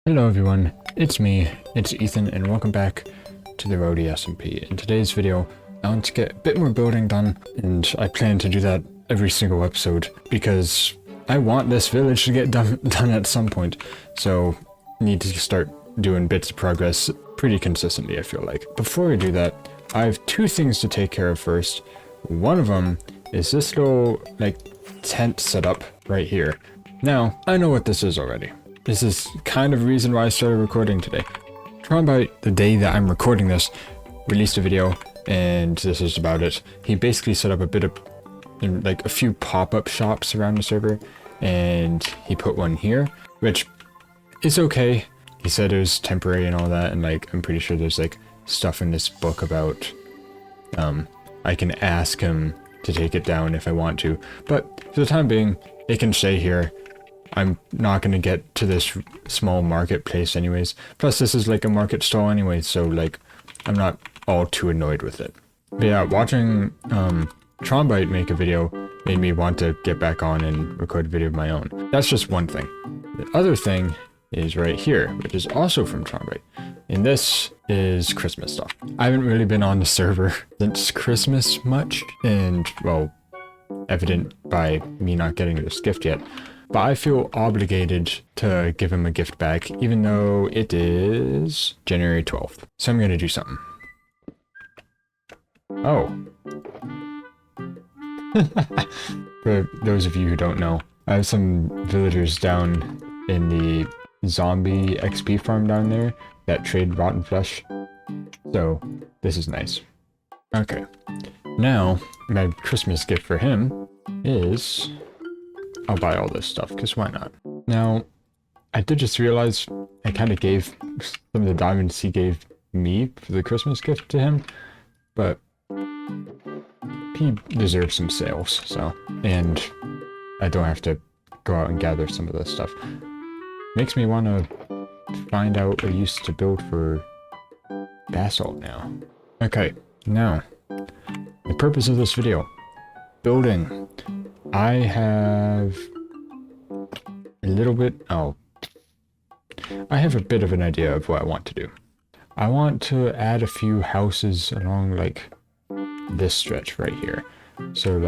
Hello everyone, it's me, it's Ethan, and welcome back to the RotySMP. In today's video, I want to get a bit more building done, and I plan to do that every single episode, because I want this village to get done at some point, so I need to start doing bits of progress pretty consistently, I feel like. Before we do that, I have two things to take care of first. One of them is this little, tent setup right here. Now, I know what this is already. This is kind of the reason why I started recording today. Tronbyte, the day that I'm recording this, released a video, and this is about it. He basically set up a bit of, a few pop-up shops around the server, and he put one here, which is okay. He said it was temporary and all that, and I'm pretty sure there's stuff in this book about, I can ask him to take it down if I want to, but for the time being, it can stay here. I'm not going to get to this small marketplace anyways. Plus, this is a market stall anyway, so I'm not all too annoyed with it. But yeah, watching Tronbyte make a video made me want to get back on and record a video of my own. That's just one thing. The other thing is right here, which is also from Tronbyte. And this is Christmas stuff. I haven't really been on the server since Christmas much, and, well, evident by me not getting this gift yet. But I feel obligated to give him a gift back, even though it is January 12th. So I'm gonna do something. Oh. For those of you who don't know, I have some villagers down in the zombie XP farm down there that trade rotten flesh. So this is nice. Okay. Now, my Christmas gift for him is... I'll buy all this stuff, because why not? Now, I did just realize I kind of gave some of the diamonds he gave me for the Christmas gift to him, but he deserves some sales, so, and I don't have to go out and gather some of this stuff. Makes me want to find out a use to build for basalt now. Okay, now, the purpose of this video, building. I have a little bit, I have a bit of an idea of what I want to do. I want to add a few houses along this stretch right here. So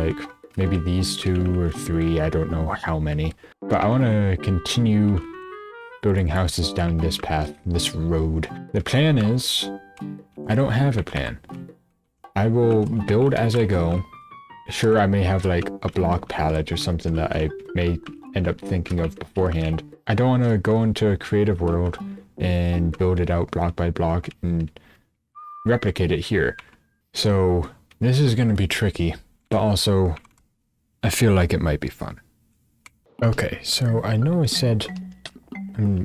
maybe these 2 or 3, I don't know how many. But I want to continue building houses down this path, this road. The plan is, I don't have a plan. I will build as I go. Sure, I may have a block palette or something that I may end up thinking of beforehand. I don't want to go into a creative world and build it out block by block and replicate it here. So this is going to be tricky, but also I feel like it might be fun. Okay, so I know I said I'm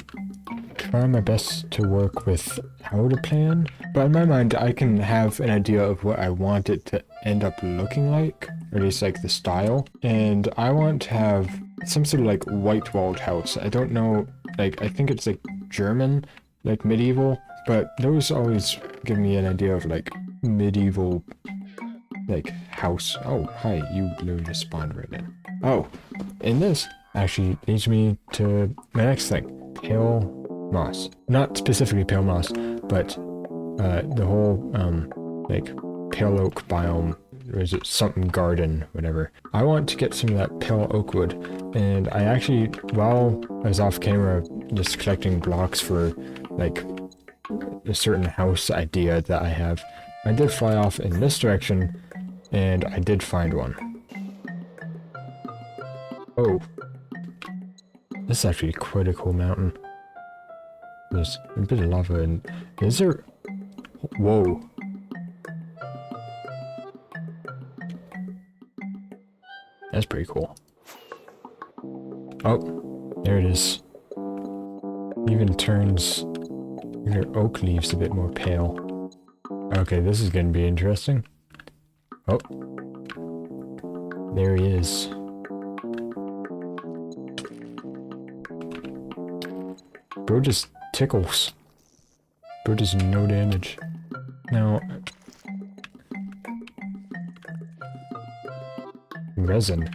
trying my best to work with how to plan, but in my mind I can have an idea of what I want it to end up looking like, or at least the style, and I want to have some sort of white walled house. I don't know, I think it's German, medieval, but those always give me an idea of medieval house. Oh, hi, you literally just spawned right in. Oh, and this actually leads me to my next thing, pale moss. Not specifically pale moss, but the whole pale oak biome, or is it something garden, whatever. I want to get some of that pale oak wood, and I actually, while I was off camera just collecting blocks for a certain house idea that I have, I did fly off in this direction, and I did find one. Oh. This is actually quite a cool mountain. There's a bit of lava, and is there... Whoa. That's pretty cool. Oh, there it is. Even turns your oak leaves a bit more pale. Okay, this is going to be interesting. Oh. There he is. Bro just tickles. Bro does no damage. Now... resin.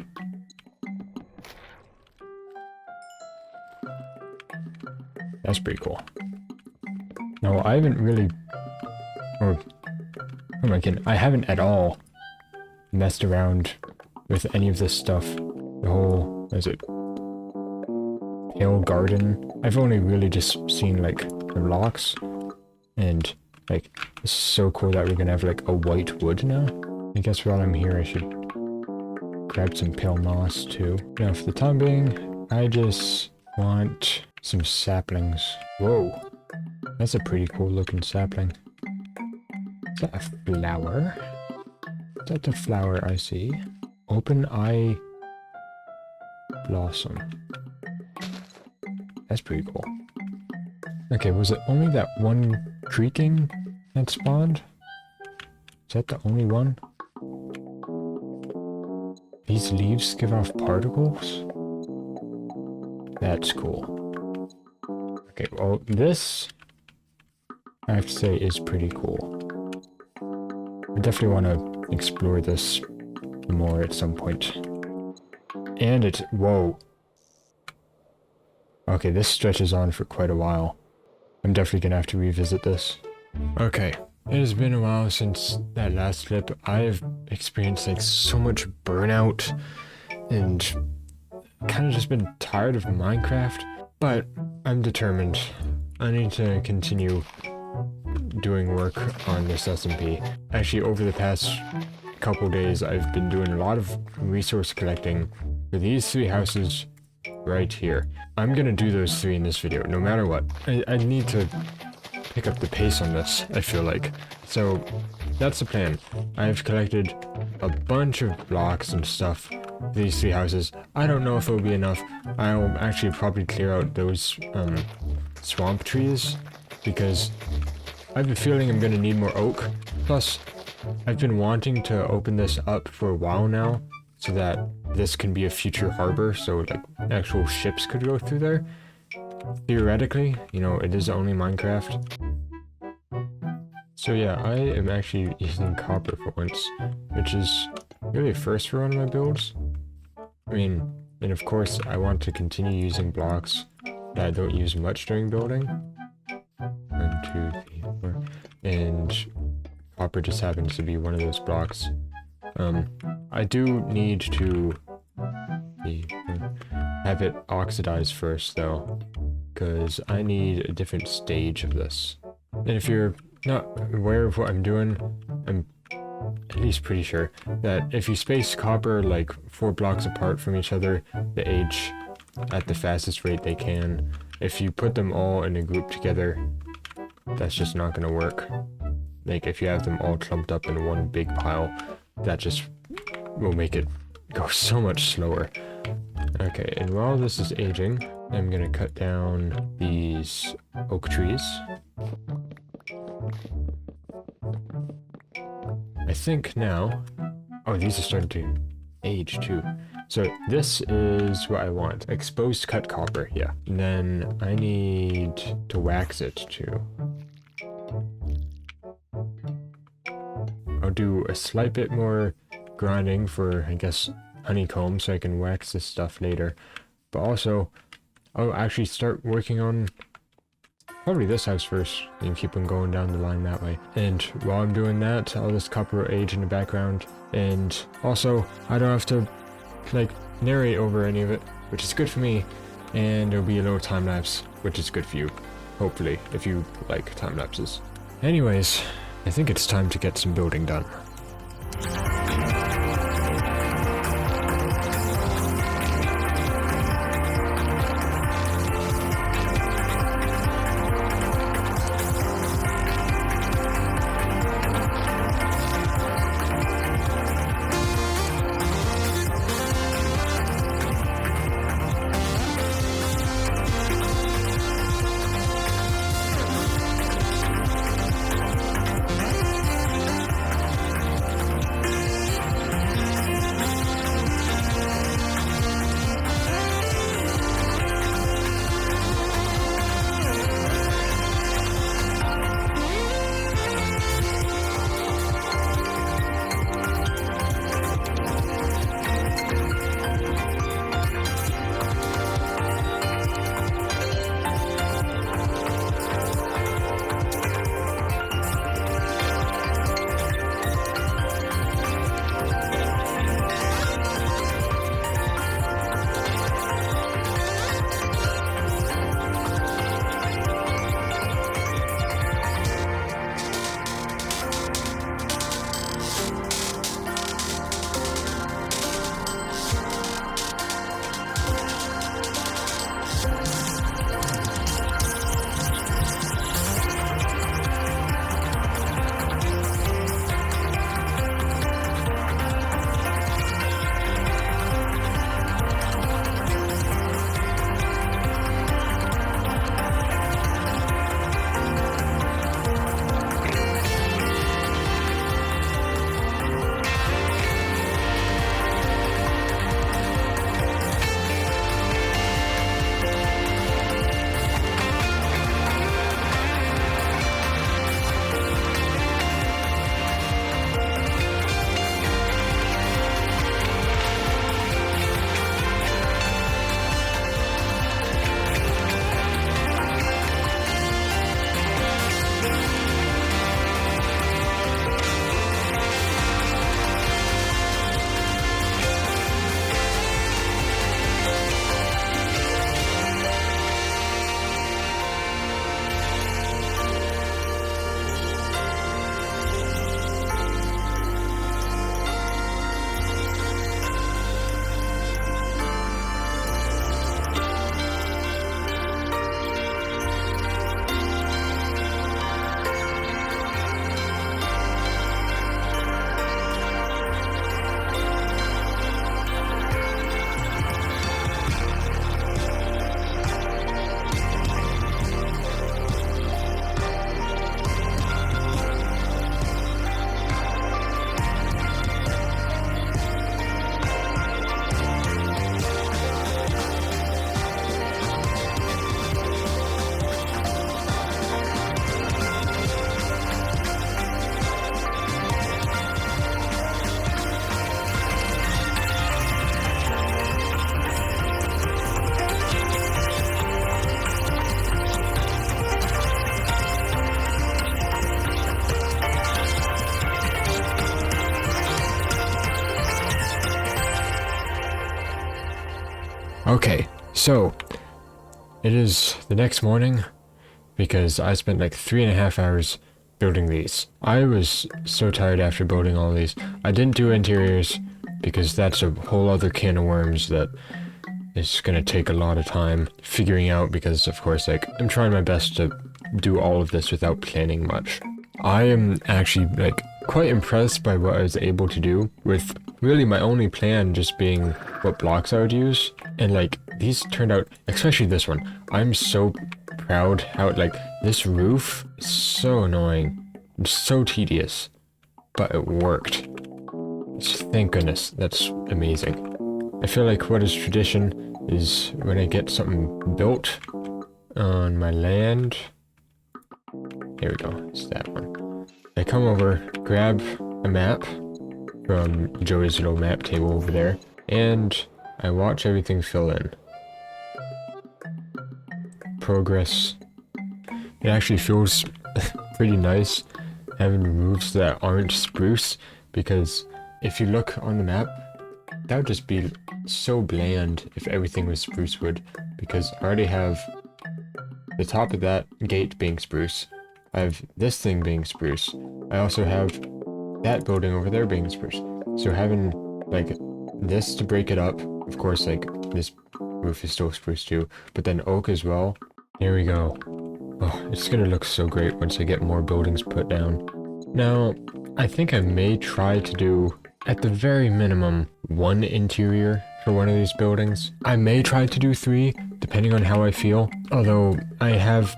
That's pretty cool. No, I haven't really, or oh my god, I haven't at all messed around with any of this stuff. The whole, what is it? Hill garden. I've only really just seen like the blocks, and like it's so cool that we're gonna have like a white wood now. I guess while I'm here I should grab some pale moss too. Now for the time being, I just want some saplings. Whoa, that's a pretty cool looking sapling. Is that a flower? Is that the flower I see? Open eye blossom. That's pretty cool. Okay, was it only that one creaking that spawned? Is that the only one? These leaves give off particles? That's cool. Okay, well, this, I have to say, is pretty cool. I definitely want to explore this more at some point. And it's... whoa. Okay, this stretches on for quite a while. I'm definitely gonna have to revisit this. Okay, it has been a while since that last clip. I've experienced like so much burnout and kind of just been tired of Minecraft, but I'm determined. I need to continue doing work on this SMP. Actually, over the past couple days, I've been doing a lot of resource collecting for these 3 houses right here. I'm gonna do those 3 in this video, no matter what. I need to pick up the pace on this, I feel like. So, that's the plan. I've collected a bunch of blocks and stuff for these 3 houses. I don't know if it'll be enough. I'll actually probably clear out those swamp trees, because I have a feeling I'm gonna need more oak. Plus, I've been wanting to open this up for a while now, so that this can be a future harbor, so like actual ships could go through there. Theoretically, you know, it is only Minecraft. So yeah, I am actually using copper for once, which is really a first for one of my builds. I mean, and of course I want to continue using blocks that I don't use much during building. 1, 2, 3, 4. And copper just happens to be one of those blocks. I do need to have it oxidized first though, because I need a different stage of this. And if you're not aware of what I'm doing, I'm at least pretty sure that if you space copper like 4 blocks apart from each other, they age at the fastest rate they can. If you put them all in a group together, that's just not gonna work. Like if you have them all clumped up in one big pile, that just will make it go so much slower. Okay, and while this is aging, I'm gonna cut down these oak trees. I think now... oh, these are starting to age too. So this is what I want. Exposed cut copper, yeah. And then I need to wax it too. I'll do a slight bit more grinding for, I guess, honeycomb so I can wax this stuff later. But also, I'll actually start working on probably this house first and keep on going down the line that way. And while I'm doing that, all this copper will age in the background. And also, I don't have to, like, narrate over any of it, which is good for me. And there'll be a little time lapse, which is good for you, hopefully, if you like time lapses. Anyways, I think it's time to get some building done. Okay, so it is the next morning because I spent like 3.5 hours building these. I was so tired after building all these. I didn't do interiors because that's a whole other can of worms that is gonna take a lot of time figuring out because of course like I'm trying my best to do all of this without planning much. I am actually like quite impressed by what I was able to do with really my only plan just being what blocks I would use, and like these turned out, especially this one. I'm so proud how like this roof is so annoying, it's so tedious, but it worked. Thank goodness, that's amazing. I feel like what is tradition is when I get something built on my land. Here we go, it's that one. I come over, grab a map from Joey's little map table over there, and I watch everything fill in. Progress. It actually feels pretty nice having roofs that aren't spruce, because if you look on the map, that would just be so bland if everything was spruce wood, because I already have the top of that gate being spruce. I have this thing being spruce. I also have that building over there being spruce. So having like this to break it up, of course like this roof is still spruce too, but then oak as well. Here we go. Oh, it's gonna look so great once I get more buildings put down. Now, I think I may try to do, at the very minimum, 1 interior for one of these buildings. I may try to do 3, depending on how I feel. Although, I have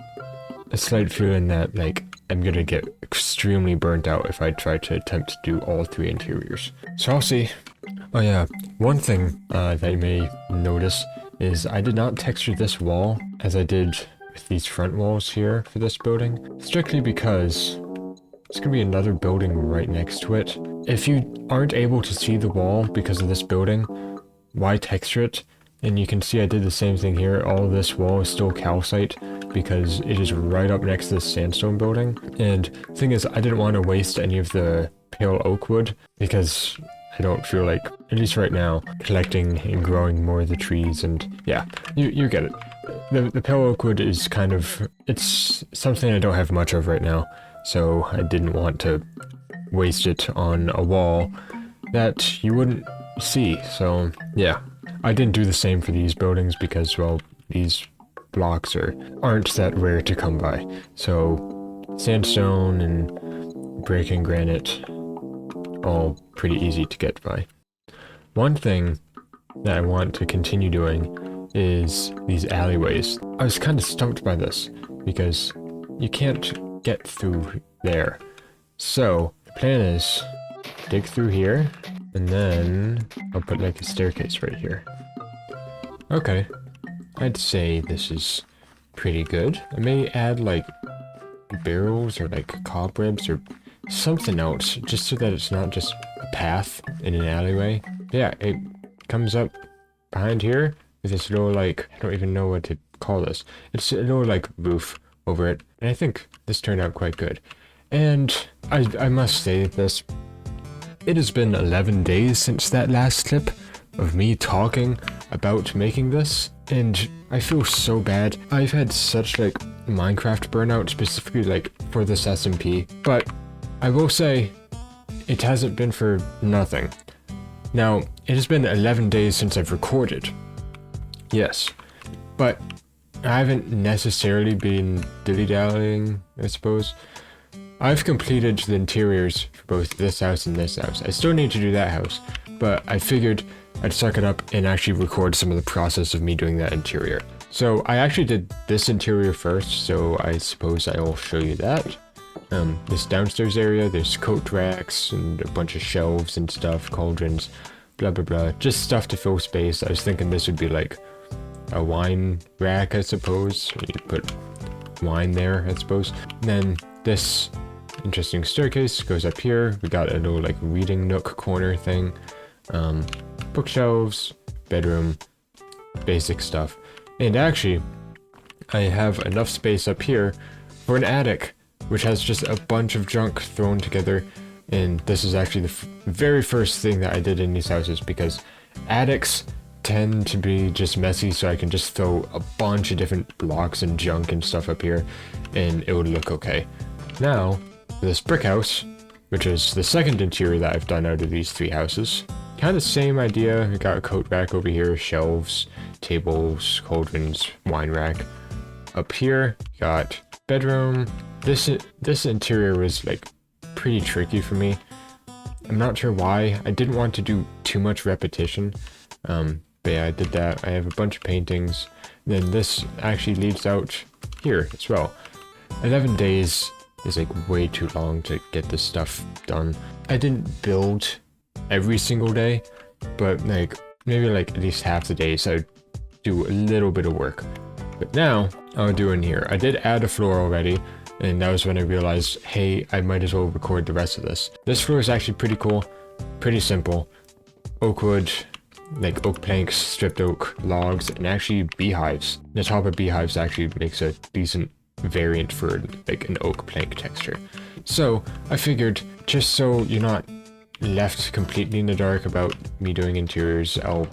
a slight feeling that, like, I'm gonna get extremely burnt out if I try to attempt to do all 3 interiors. So I'll see. Oh yeah, one thing that you may notice is I did not texture this wall as I did with these front walls here for this building, strictly because there's gonna be another building right next to it. If you aren't able to see the wall because of this building, why texture it? And you can see I did the same thing here. All of this wall is still calcite because it is right up next to the sandstone building. And the thing is, I didn't want to waste any of the pale oak wood because I don't feel like, at least right now, collecting and growing more of the trees. And yeah, you get it. The pale oak wood is kind of, it's something I don't have much of right now. So I didn't want to waste it on a wall that you wouldn't see. So yeah, I didn't do the same for these buildings because, well, these blocks aren't that rare to come by. So sandstone and breaking granite, all pretty easy to get by. One thing that I want to continue doing is these alleyways. I was kind of stumped by this because you can't get through there. So the plan is dig through here, and then I'll put like a staircase right here. Okay, I'd say this is pretty good. I may add like barrels or like cobwebs or something else, just so that it's not just a path in an alleyway. Yeah, it comes up behind here with this little like, I don't even know what to call this. It's a little like roof over it, and I think this turned out quite good. And I must say this, it has been 11 days since that last clip of me talking about making this, and I feel so bad. I've had such like Minecraft burnout, specifically like for this SMP, but I will say it hasn't been for nothing. Now, it has been 11 days since I've recorded. Yes, but I haven't necessarily been dilly-dallying, I suppose. I've completed the interiors for both this house and this house. I still need to do that house, but I figured I'd suck it up and actually record some of the process of me doing that interior. So I actually did this interior first, so I suppose I'll show you that. This downstairs area, there's coat racks and a bunch of shelves and stuff, cauldrons, blah blah blah, just stuff to fill space. I was thinking this would be like a wine rack, I suppose. You put wine there, I suppose. And then this interesting staircase goes up here. We got a little like reading nook corner thing. Bookshelves, bedroom, basic stuff. And actually, I have enough space up here for an attic, which has just a bunch of junk thrown together. And this is actually the very first thing that I did in these houses, because attics tend to be just messy, so I can just throw a bunch of different blocks and junk and stuff up here, and it would look okay. Now, this brick house, which is the second interior that I've done out of these 3 houses. Kind of same idea. We got a coat rack over here, shelves, tables, cauldrons, wine rack. Up here, got bedroom. This interior was like pretty tricky for me. I'm not sure why. I didn't want to do too much repetition. But yeah, I did that. I have a bunch of paintings. Then this actually leads out here as well. 11 days is like way too long to get this stuff done. I didn't build every single day, but like maybe like at least half the days I'd do a little bit of work. But now I'll do in here. I did add a floor already, and that was when I realized, hey, I might as well record the rest of this. This floor is actually pretty cool, pretty simple. Oak wood, like oak planks, stripped oak logs, and actually beehives. The top of beehives actually makes a decent variant for like an oak plank texture. So I figured, just so you're not left completely in the dark about me doing interiors, I'll,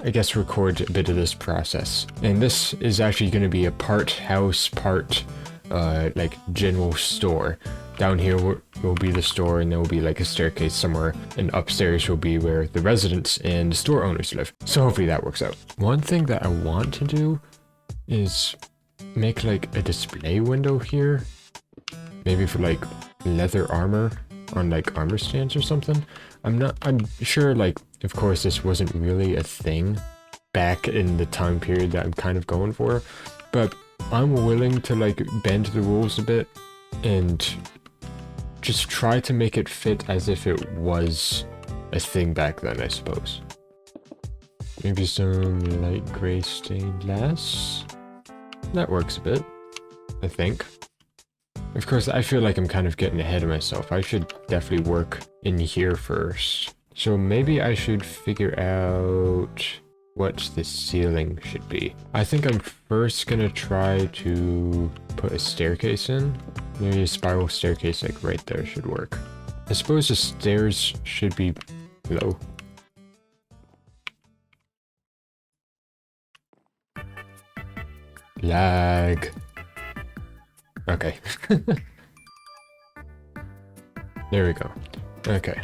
I guess, record a bit of this process. And this is actually going to be a part house, part like general store. Down here will be the store, and there will be like a staircase somewhere, and upstairs will be where the residents and store owners live. So hopefully that works out. One thing that I want to do is make like a display window here, maybe for like leather armor on like armor stands or something. I'm sure, like, of course this wasn't really a thing back in the time period that I'm kind of going for, but I'm willing to like bend the rules a bit and just try to make it fit as if it was a thing back then, I suppose. Maybe some light gray stained glass. That works a bit, I think. Of course, I feel like I'm kind of getting ahead of myself. I should definitely work in here first. So maybe I should figure out what the ceiling should be. I think I'm first gonna try to put a staircase in. Maybe a spiral staircase like right there should work. I suppose the stairs should be low. Lag. Okay. There we go. Okay.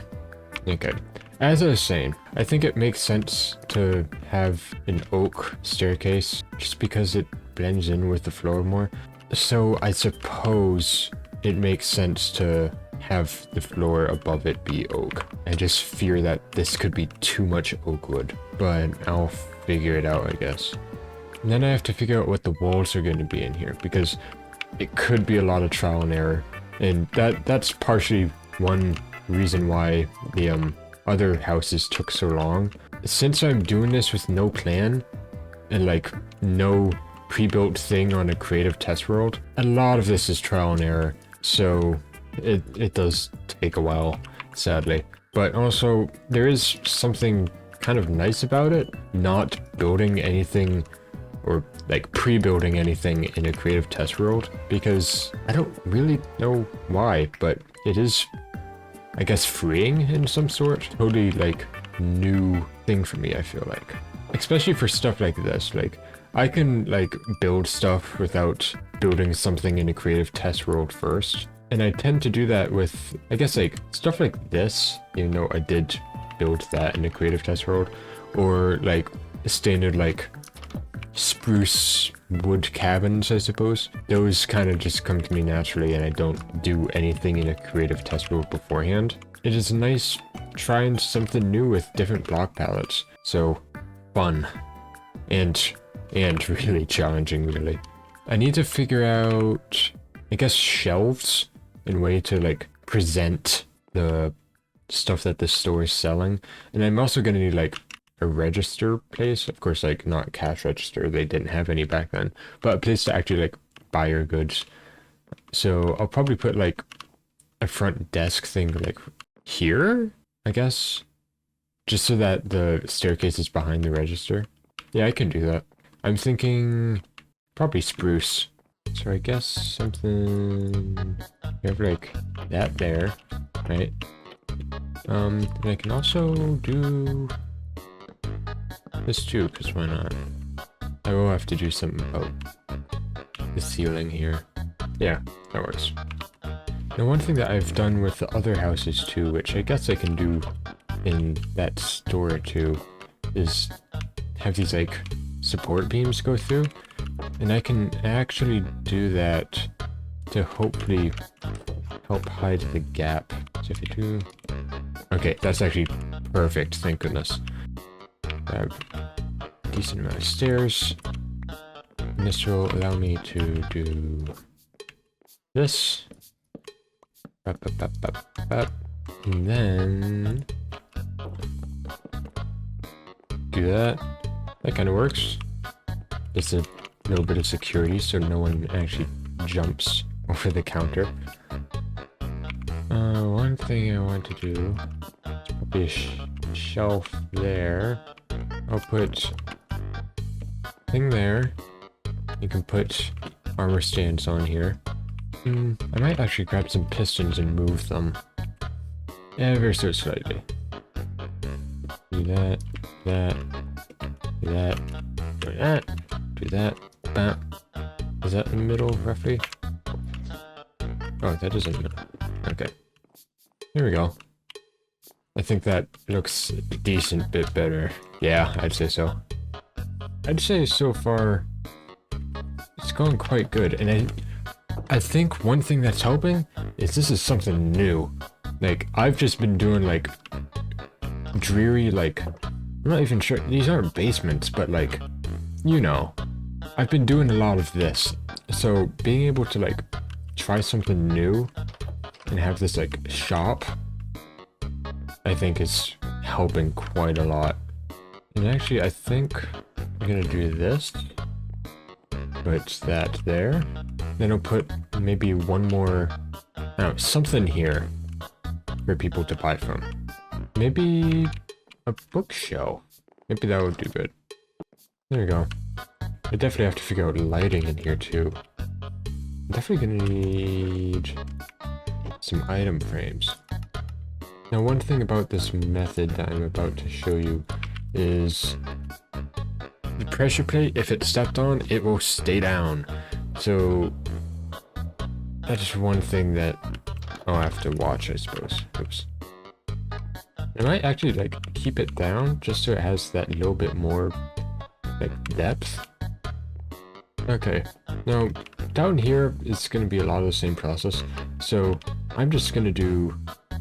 Okay. As I was saying, I think it makes sense to have an oak staircase just because it blends in with the floor more. So I suppose it makes sense to have the floor above it be oak. I just fear that this could be too much oak wood, but I'll figure it out, I guess. And then I have to figure out what the walls are going to be in here, because it could be a lot of trial and error. And that's partially one reason why the other houses took so long. Since I'm doing this with no plan and like no pre-built thing on a creative test world, a lot of this is trial and error. So it does take a while, sadly. But also there is something kind of nice about it, not building anything or like pre-building anything in a creative test world, because I don't really know why, but it is, I guess, freeing in some sort. Totally like new thing for me, I feel like. Especially for stuff like this, like I can like build stuff without building something in a creative test world first. And I tend to do that with, I guess, like stuff like this, even though I did build that in a creative test world, or like standard like spruce wood cabins, I suppose. Those kind of just come to me naturally, and I don't do anything in a creative test world beforehand. It is nice trying something new with different block palettes. So fun and really challenging, really. I need to figure out, I guess, shelves and way to like present the stuff that the store is selling. And I'm also gonna need like a register place, of course, like not cash register, they didn't have any back then, but a place to actually like buy your goods. So I'll probably put like a front desk thing like here, I guess, just so that the staircase is behind the register. Yeah, I can do that. I'm thinking probably spruce. So I guess something, you have like that there, right? And I can also do this too, because why not? I will have to do something about the ceiling here. Yeah, that works. Now one thing that I've done with the other houses too, which I guess I can do in that store too, is have these like support beams go through. And I can actually do that to hopefully help hide the gap. So if you do... Okay, that's actually perfect, thank goodness. I have a decent amount of stairs. And this will allow me to do this. And then do that. That kind of works. Just a little bit of security so no one actually jumps over the counter. One thing I want to do is probably a shelf there. I'll put thing there. You can put armor stands on here. I might actually grab some pistons and move them ever so slightly. Do that, that, do that, do that, do that. Bam. Is that in the middle, roughly? Oh, that is in the middle. Okay. Here we go. I think that looks a decent bit better. Yeah, I'd say so. I'd say so far it's going quite good, and I think one thing that's helping is this is something new. Like, I've just been doing like dreary, like, I'm not even sure, these aren't basements, but like, you know, I've been doing a lot of this. So being able to like try something new and have this like shop, I think is helping quite a lot. And actually, I think I'm gonna do this. Put that there. Then I'll put maybe one more, I don't know, something here for people to buy from. Maybe a bookshelf. Maybe that would do good. There we go. I definitely have to figure out lighting in here too. I'm definitely gonna need some item frames. Now one thing about this method that I'm about to show you is the pressure plate, if it's stepped on, it will stay down. So that's one thing that I'll have to watch, I suppose. Oops. I might actually like keep it down just so it has that little bit more like depth. Okay, now down here it's going to be a lot of the same process, so I'm just going to do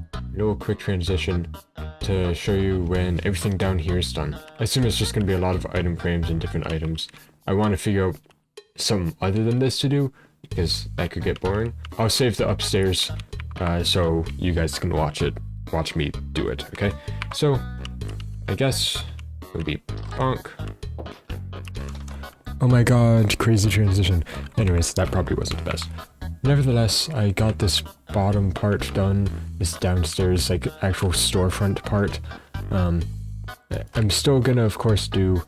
a little quick transition to show you when everything down here is done. I assume it's just going to be a lot of item frames and different items. I want to figure out something other than this to do, because that could get boring. I'll save the upstairs so you guys can watch me do it, okay? So, I guess it'll be bonk. Oh my god, crazy transition. Anyways, that probably wasn't the best. Nevertheless, I got this bottom part done, this downstairs, like, actual storefront part. I'm still gonna, of course, do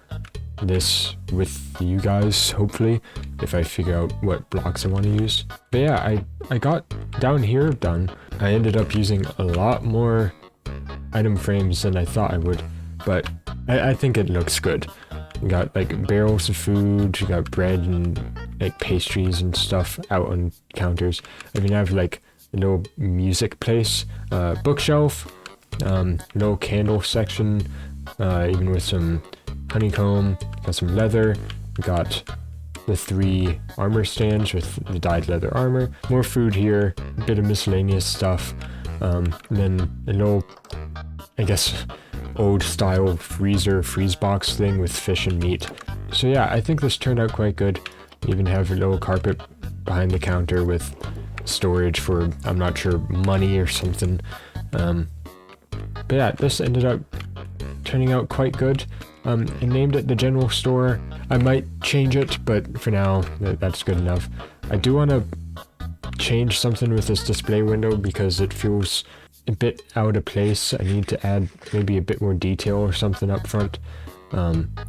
this with you guys, hopefully, if I figure out what blocks I want to use. But yeah, I got down here done. I ended up using a lot more item frames than I thought I would, but I think it looks good. You got like barrels of food, you got bread and like pastries and stuff out on counters. I mean, I have like a little music place, bookshelf, little candle section, even with some honeycomb, got some leather, we got the 3 armor stands with the dyed leather armor, more food here, a bit of miscellaneous stuff, and then a little, I guess, old style freeze box thing with fish and meat. So yeah, I think this turned out quite good. Even have a little carpet behind the counter with storage for, I'm not sure, money or something. But yeah, this ended up turning out quite good. I named it the general store. I might change it, but for now, that's good enough. I do want to change something with this display window because it feels a bit out of place. I need to add maybe a bit more detail or something up front,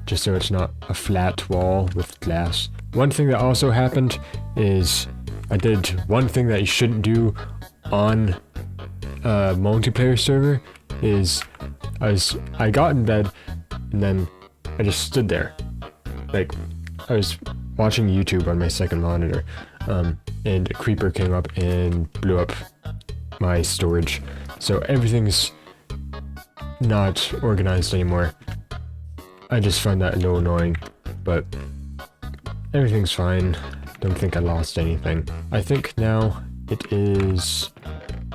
just so it's not a flat wall with glass. One thing that also happened is I did one thing that you shouldn't do on a multiplayer server is I got in bed and then I just stood there. Like, I was watching YouTube on my second monitor, and a creeper came up and blew up my storage. So everything's not organized anymore. I just find that a little annoying, but everything's fine. Don't think I lost anything. I think now it is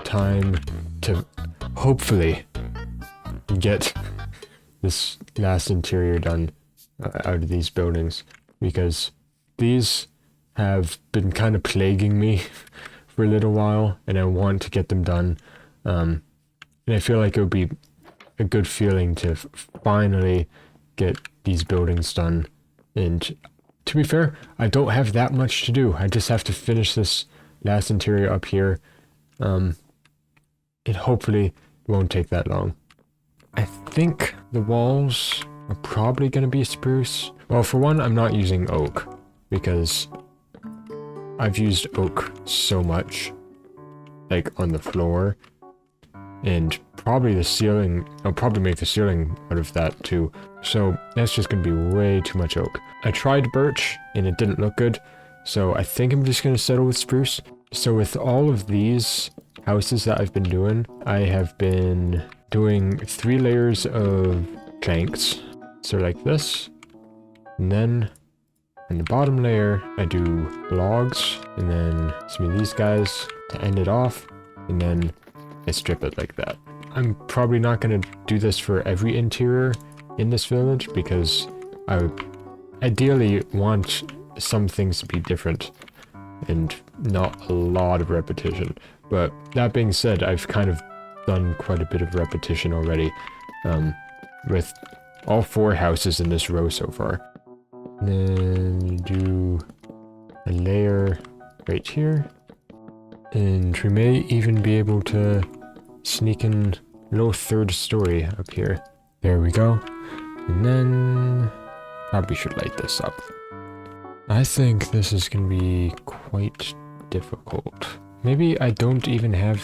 time to hopefully get this last interior done out of these buildings, because these have been kind of plaguing me for a little while, and I want to get them done. And I feel like it would be a good feeling to finally get these buildings done. And to be fair, I don't have that much to do. I just have to finish this last interior up here. It hopefully won't take that long. I think the walls are probably going to be spruce. Well, for one, I'm not using oak because I've used oak so much, like on the floor, and probably the ceiling. I'll probably make the ceiling out of that too. So that's just going to be way too much oak. I tried birch and it didn't look good, so I think I'm just going to settle with spruce. So with all of these houses that I've been doing, I have been doing 3 layers of planks. So like this, and then in the bottom layer, I do logs, and then some of these guys to end it off, and then I strip it like that. I'm probably not going to do this for every interior in this village, because I would ideally want some things to be different and not a lot of repetition. But that being said, I've kind of done quite a bit of repetition already with all 4 houses in this row so far. And then do a layer right here, and we may even be able to sneak in a little 3rd story up here. There we go. And then probably should light this up. I think this is going to be quite difficult. Maybe I don't even have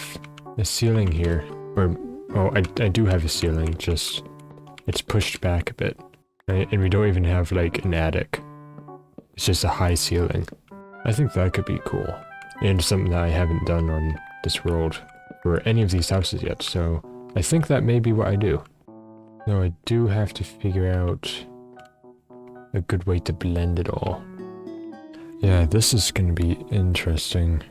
a ceiling here. Or, oh, I do have a ceiling, just it's pushed back a bit. Right? And we don't even have like an attic. It's just a high ceiling. I think that could be cool. And something that I haven't done on this world for any of these houses yet, so I think that may be what I do. Though I do have to figure out a good way to blend it all. Yeah, this is going to be interesting.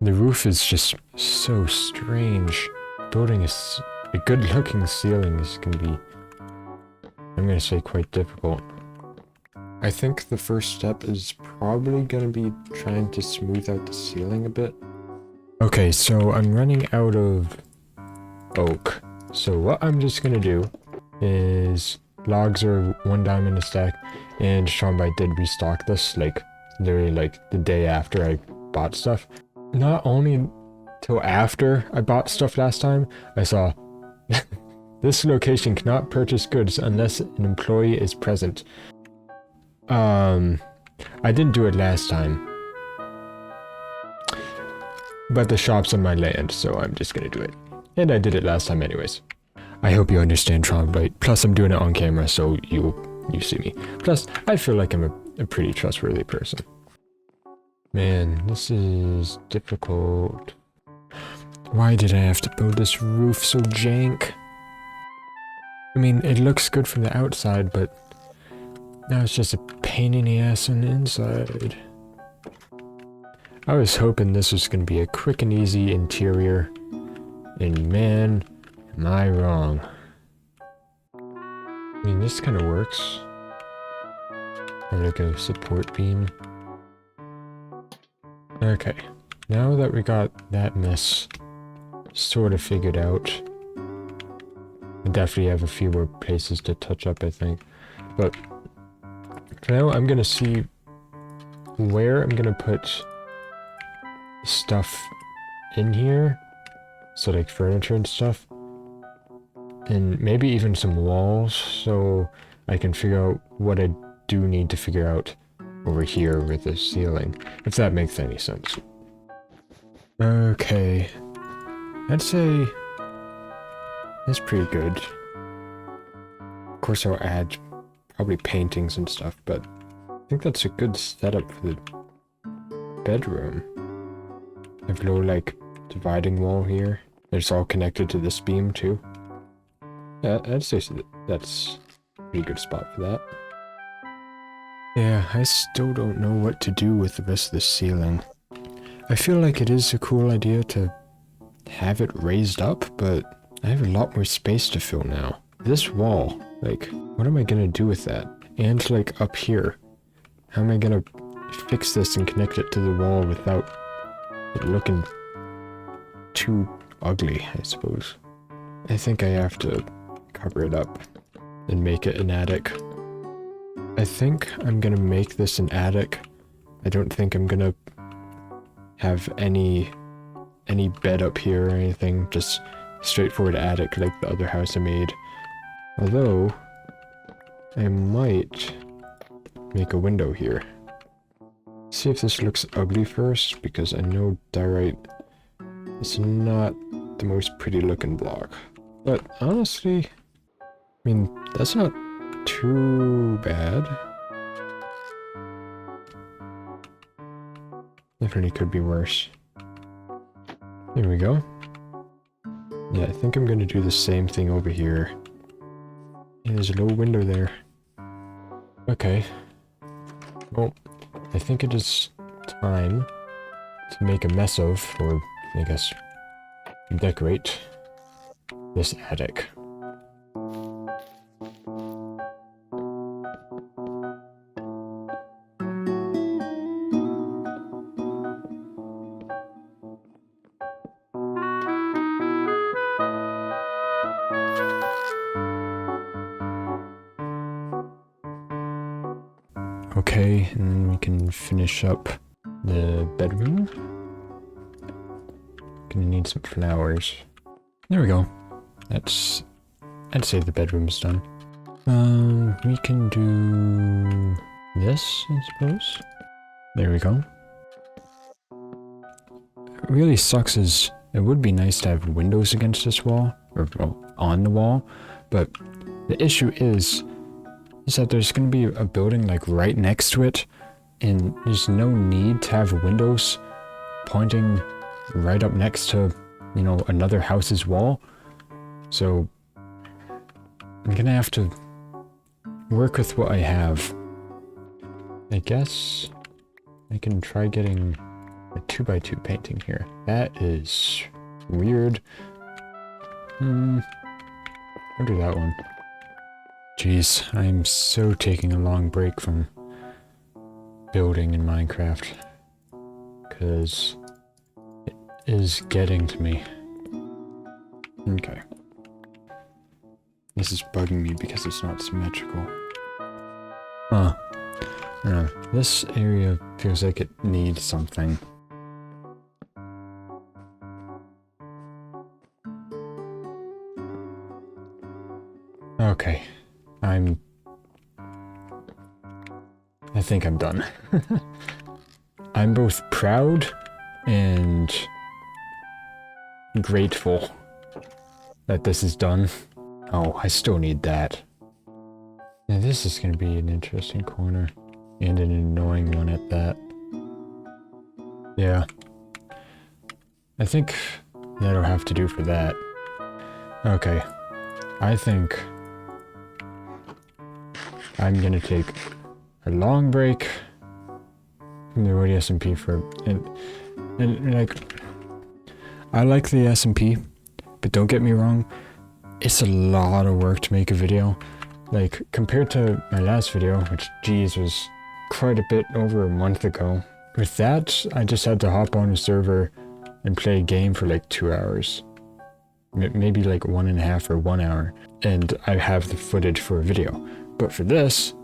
The roof is just so strange. Building a good-looking ceiling is going to be, I'm going to say, quite difficult. I think the first step is probably going to be trying to smooth out the ceiling a bit. Okay, so I'm running out of oak. So what I'm just going to do is, logs are 1 diamond a stack, and Tronbyte did restock this, like, literally like the day after I bought stuff. Not only till after I bought stuff last time, I saw this location cannot purchase goods unless an employee is present. I didn't do it last time, but the shop's on my land, so I'm just gonna do it. And I did it last time anyways. I hope you understand, Tronbyte. Plus, I'm doing it on camera, so you see me. Plus, I feel like I'm a pretty trustworthy person. Man, this is difficult. Why did I have to build this roof so jank? I mean, it looks good from the outside, but now it's just a pain in the ass on the inside. I was hoping this was going to be a quick and easy interior, and man, am I wrong. I mean, this kind of works. Or like a support beam. Okay, now that we got that mess sort of figured out, I definitely have a few more places to touch up, I think. But for now, I'm gonna see where I'm gonna put stuff in here. So like furniture and stuff. And maybe even some walls, so I can figure out what I do need to figure out over here with the ceiling, if that makes any sense. Okay, I'd say that's pretty good. Of course, I'll add probably paintings and stuff, but I think that's a good setup for the bedroom. I have a little, like, dividing wall here. It's all connected to this beam, too. Yeah, I'd say that's a pretty good spot for that. Yeah, I still don't know what to do with the rest of the ceiling. I feel like it is a cool idea to have it raised up, but I have a lot more space to fill now. This wall, like, what am I gonna do with that? And, like, up here, how am I gonna fix this and connect it to the wall without it looking too ugly, I suppose? I think I have to cover it up and make it an attic. I think I'm gonna make this an attic. I don't think I'm gonna have any bed up here or anything, just straightforward attic like the other house I made. Although, I might make a window here. See if this looks ugly first, because I know diorite is not the most pretty looking block. But honestly, I mean, that's not too bad. Definitely could be worse. There we go. Yeah, I think I'm gonna do the same thing over here. Yeah, there's a little window there. Okay. Well, I think it is time to make a mess of, or I guess decorate this attic. Okay, and we can finish up the bedroom. Gonna need some flowers. There we go. That's... I'd say the bedroom's done. We can do this, I suppose. There we go. What really sucks is it would be nice to have windows against this wall, or well, on the wall, but the issue is that there's going to be a building like right next to it, and there's no need to have windows pointing right up next to, you know, another house's wall. So I'm gonna have to work with what I have. I guess I can try getting a 2x2 painting here. That is weird. I'll do that one. Jeez, I'm so taking a long break from building in Minecraft, because it is getting to me. Okay. This is bugging me because it's not symmetrical. Huh. I don't know. This area feels like it needs something. Okay. I think I'm done. I'm both proud and grateful that this is done. Oh, I still need that. Now this is going to be an interesting corner. And an annoying one at that. Yeah. I think that'll have to do for that. Okay. I think I'm going to take a long break from the RotySMP for... And like... I like the SMP, but don't get me wrong, it's a lot of work to make a video. Like, compared to my last video, which, geez, was quite a bit over a month ago. With that, I just had to hop on a server and play a game for like 2 hours. Maybe like 1.5 or 1 hour. And I have the footage for a video. But for this,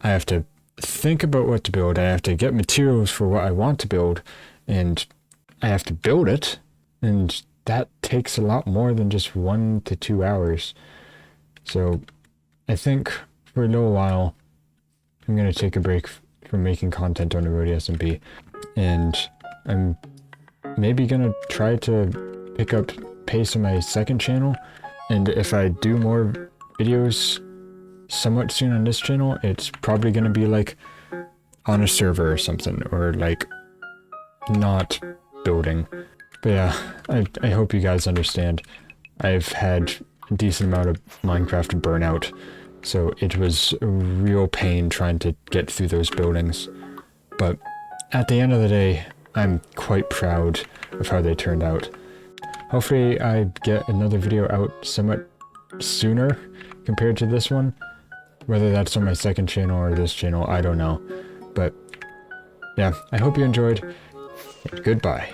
I have to think about what to build. I have to get materials for what I want to build. And I have to build it. And that takes a lot more than just 1 to 2 hours. So I think for a little while, I'm going to take a break from making content on the RotySMP. And I'm maybe going to try to pick up pace on my second channel. And if I do more videos somewhat soon on this channel, it's probably going to be like on a server or something, or like not building. But yeah, I hope you guys understand. I've had a decent amount of Minecraft burnout, so it was a real pain trying to get through those buildings. But at the end of the day, I'm quite proud of how they turned out. Hopefully I get another video out somewhat sooner compared to this one. Whether that's on my second channel or this channel, I don't know. But yeah, I hope you enjoyed, and goodbye.